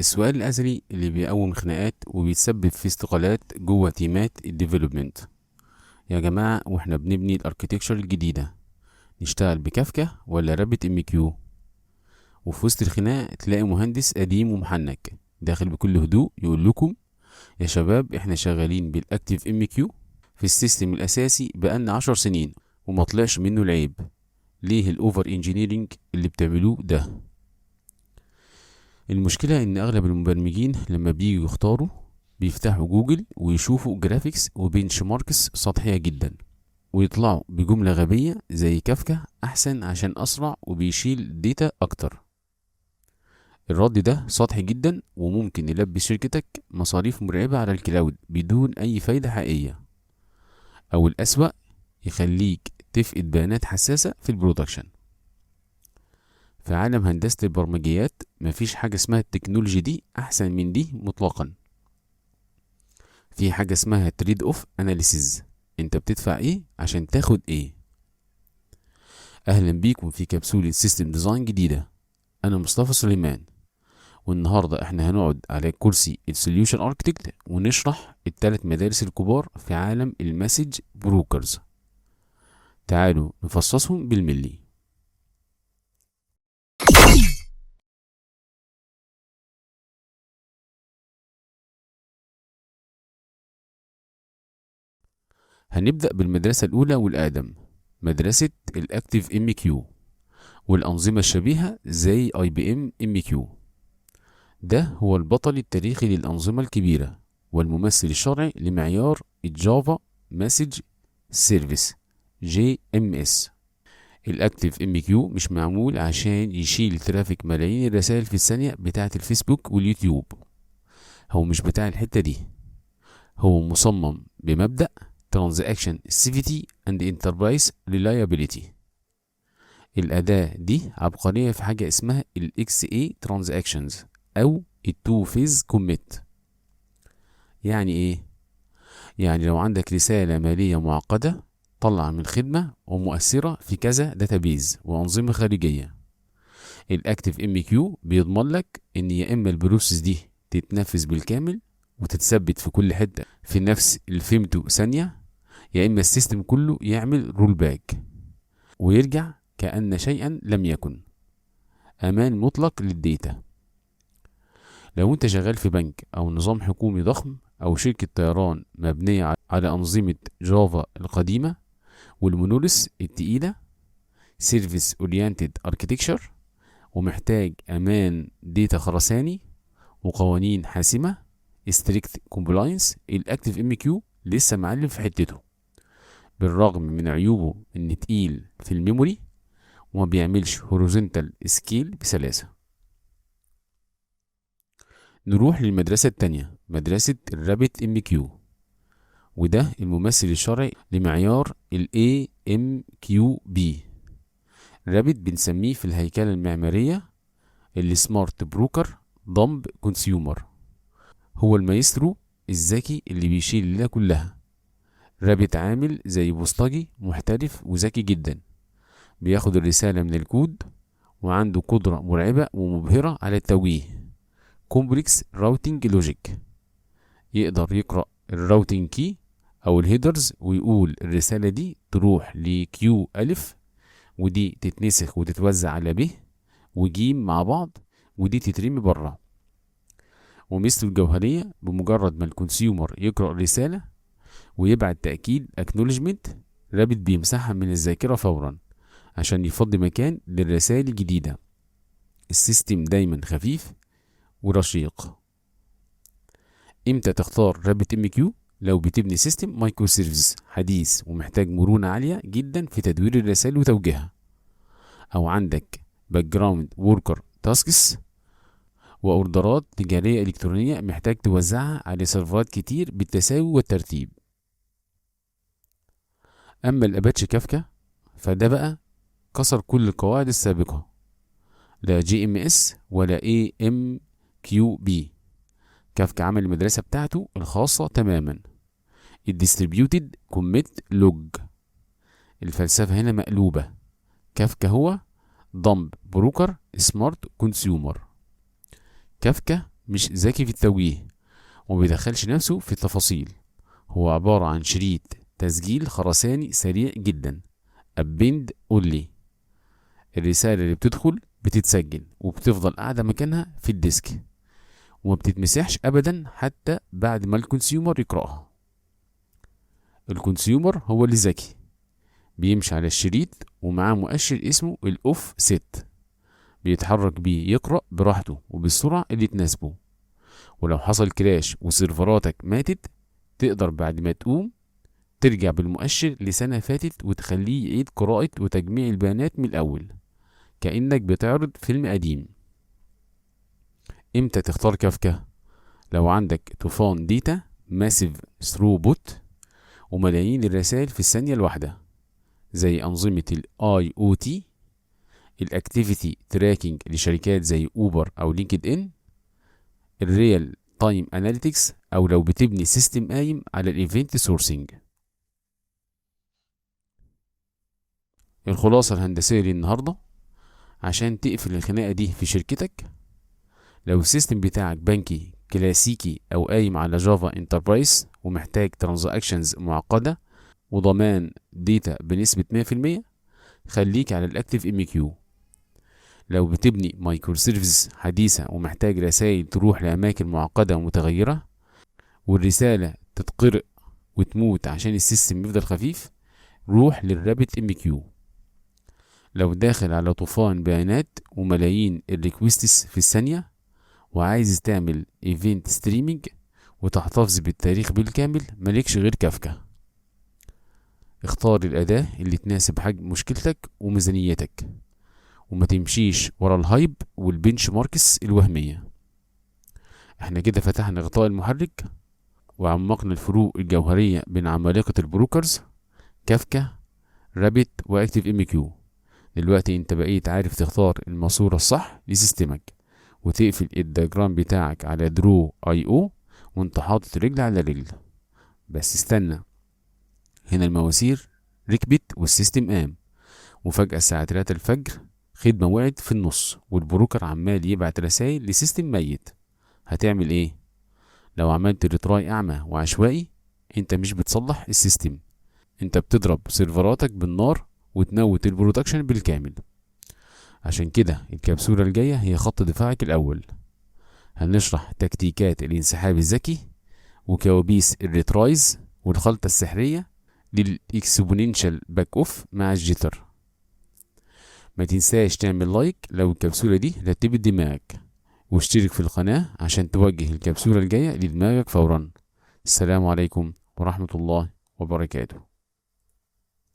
السؤال الأزلي اللي بيقوم خناقات وبيتسبب في استقالات جوه تيمات الديفلوبمنت. يا جماعة، واحنا بنبني الاركتكتشر الجديدة نشتغل بكافكا ولا رابت ام كيو؟ وفي وسط الخناقة تلاقي مهندس قديم ومحنك داخل بكل هدوء يقول لكم: يا شباب، احنا شغالين بالاكتيف ام كيو في السيستم الاساسي بقالنا 10 سنين وما طلعش منه العيب. ليه الاوفر انجينيرينج اللي بتعملوه ده؟ المشكلة ان اغلب المبرمجين لما بييجوا يختاروا بيفتحوا جوجل ويشوفوا جرافيكس وبنش ماركس سطحية جدا ويطلعوا بجملة غبية زي كافكا احسن عشان اسرع وبيشيل ديتا اكتر. الرد ده سطحي جدا وممكن يلبي شركتك مصاريف مرعبة على الكلاود بدون اي فايدة حقيقية، او الاسوأ يخليك تفقد بيانات حساسة في البرودكشن. في عالم هندسة البرمجيات مفيش حاجة اسمها التكنولوجي دي أحسن من دي مطلقا. في حاجة اسمها تريد اوف اناليسيز، انت بتدفع ايه عشان تاخد ايه. اهلا بيكم في كبسولة سيستم ديزاين جديدة. انا مصطفى سليمان، والنهاردة احنا هنقعد على كرسي السوليوشن اركتكت ونشرح الثلاث مدارس الكبار في عالم المسج بروكرز. تعالوا نفصصهم بالملي. هنبدأ بالمدرسة الأولى والأقدم، مدرسة الأكتيف ام كيو والأنظمة الشبيهة زي اي بي ام ام كيو. ده هو البطل التاريخي للأنظمة الكبيرة والممثل الشرعي لمعيار الجافا مسج سيرفيس جي ام اس. الأكتيف ام كيو مش معمول عشان يشيل ترافيك ملايين الرسائل في الثانية بتاعة الفيسبوك واليوتيوب. هو مش بتاع الحتة دي. هو مصمم بمبدأ Transaction Safety and Enterprise Reliability. الأداة دي عبقرية في حاجة اسمها ال XA Transactions أو ال Two Phase Commit. يعني إيه؟ يعني لو عندك رسالة مالية معقدة طلع من خدمة ومؤثرة في كذا داتابيز وأنظمة خارجية، الأكتيف ام كيو بيضمن لك إن يا إما البروسيس دي تتنفذ بالكامل وتتثبت في كل حتة في نفس الفيمتو ثانية، يا إما السيستم كله يعمل رول باك ويرجع كأن شيئا لم يكن. أمان مطلق للديتا. لو أنت شغال في بنك أو نظام حكومي ضخم أو شركة طيران مبنية على أنظمة جافا القديمة والمونوليث التقيلة Service Oriented Architecture، ومحتاج أمان ديتا خرساني وقوانين حاسمة Strict Compliance، الأكتيف ام كيو لسه معلم في حتته بالرغم من عيوبه إن تقيل في الميموري وما بيعملش هوريزونتال سكيل بسلاسة. نروح للمدرسة التانية، مدرسة الرابت ام كيو، وده الممثل الشرعي لمعيار ال AMQP. رابت بنسميه في الهيكلة المعمارية السمارت بروكر ضمب كونسيومر. هو المايسترو الذكي اللي بيشيل الليلة كلها. رابت عامل زي بوسطجي محترف وذكي جدا، بياخد الرسالة من الكود وعنده قدرة مرعبة ومبهرة على التوجيه كومبلكس راوتينج لوجيك. يقدر يقرأ الراوتينج كي أو الهيدرز ويقول الرسالة دي تروح لكيو ألف، ودي تتنسخ وتتوزع على ب وجيم مع بعض، ودي تترمي بره. ومثل الجوهرية بمجرد ما الكونسيومر يقرأ الرسالة ويبعت تأكيد acknowledgement، رابط بيمسحها من الذاكرة فورا عشان يفضي مكان للرسائل الجديدة. السيستم دايما خفيف ورشيق. امتى تختار رابط ام كيو؟ لو بتبني سيستم مايكرو سيرفيس حديث ومحتاج مرونة عالية جدا في تدوير الرسائل وتوجيهها، او عندك باك جراوند وركر تاسكس واوردرات تجارية الكترونية محتاج توزعها على سيرفرات كتير بالتساوي والترتيب. اما الاباتشي كافكا فده بقى كسر كل القواعد السابقة، لا جي ام اس ولا اي ام كيو بي. كافكا عمل المدرسة بتاعته الخاصة تماما، الديستريبيوتد كوميت لوج. الفلسفة هنا مقلوبة. كافكا هو ضمب بروكر سمارت كونسيومر. كافكا مش ذكي في التوجيه ومبيدخلش نفسه في التفاصيل. هو عبارة عن شريط تسجيل خرساني سريع جدا، أبند أونلي. الرسالة اللي بتدخل بتتسجل وبتفضل قاعدة مكانها في الديسك وما بتتمسحش أبدا حتى بعد ما الكونسيومر يقرأها. الكونسيومر هو اللي ذكي، بيمشي على الشريط ومعاه مؤشر اسمه الأوف ست، بيتحرك بيه يقرأ براحته وبالسرعة اللي تناسبه. ولو حصل كراش وسيرفراتك ماتت، تقدر بعد ما تقوم ترجع بالمؤشر لسنة فاتت وتخليه يعيد قراءة وتجميع البيانات من الأول كأنك بتعرض فيلم قديم. امتى تختار كافكا؟ لو عندك طوفان ديتا ماسيف ثروبوت وملايين الرسائل في الثانية الواحدة، زي أنظمة ال IoT، الأكتيفيتي تراكنج لشركات زي أوبر أو لينكد إن، الريال تايم أناليتكس، أو لو بتبني سيستم قايم على الإيفنت سورسنج. الخلاصة الهندسية للنهاردة: عشان تقفل الخناقة دي في شركتك، لو السيستم بتاعك بنكي كلاسيكي أو قايم على جافا انتربرايز ومحتاج ترانزاكشنز معقدة وضمان ديتا بنسبة 100%، خليك على الأكتيف ام كيو. لو بتبني مايكرو سيرفيس حديثة ومحتاج رسائل تروح لأماكن معقدة ومتغيرة والرسالة تتقرأ وتموت عشان السيستم يفضل خفيف، روح للرابت ام كيو. لو داخل على طوفان بيانات وملايين الريكوستس في الثانية وعايز تعمل ايفنت ستريمينج وتحتفظ بالتاريخ بالكامل، مالكش غير كافكا. اختار الأداة اللي تناسب حجم مشكلتك وميزانيتك، وما تمشيش ورا الهايب والبنش ماركس الوهمية. احنا كده فتحنا غطاء المحرك وعمقنا الفروق الجوهرية بين عمالقة البروكرز كافكا، رابت، واكتيف ام كيو. دلوقتي انت بقيت عارف تختار الماسورة الصح لسيستمك وتقفل الدياجرام بتاعك على درو اي او وانت حاطط رجل على رجل. بس استنى، هنا المواسير ركبت والسيستم قام، وفجأة الساعة 3 الفجر خدمة وقعت في النص والبروكر عمال يبعت رسائل لسيستم ميت. هتعمل ايه؟ لو عملت ريتراي اعمى وعشوائي، انت مش بتصلح السيستم، انت بتضرب سيرفراتك بالنار وتموت البرودكشن بالكامل. عشان كده الكبسولة الجاية هي خط دفاعك الأول. هنشرح تكتيكات الانسحاب الذكي وكوابيس الريترايز والخلطة السحرية للإكسبوننشال باك أوف مع الجيتر. ما تنساش تعمل لايك لو الكبسولة دي رتبت دماغك، واشترك في القناة عشان توجه الكبسولة الجاية لدماغك فورا. السلام عليكم ورحمة الله وبركاته.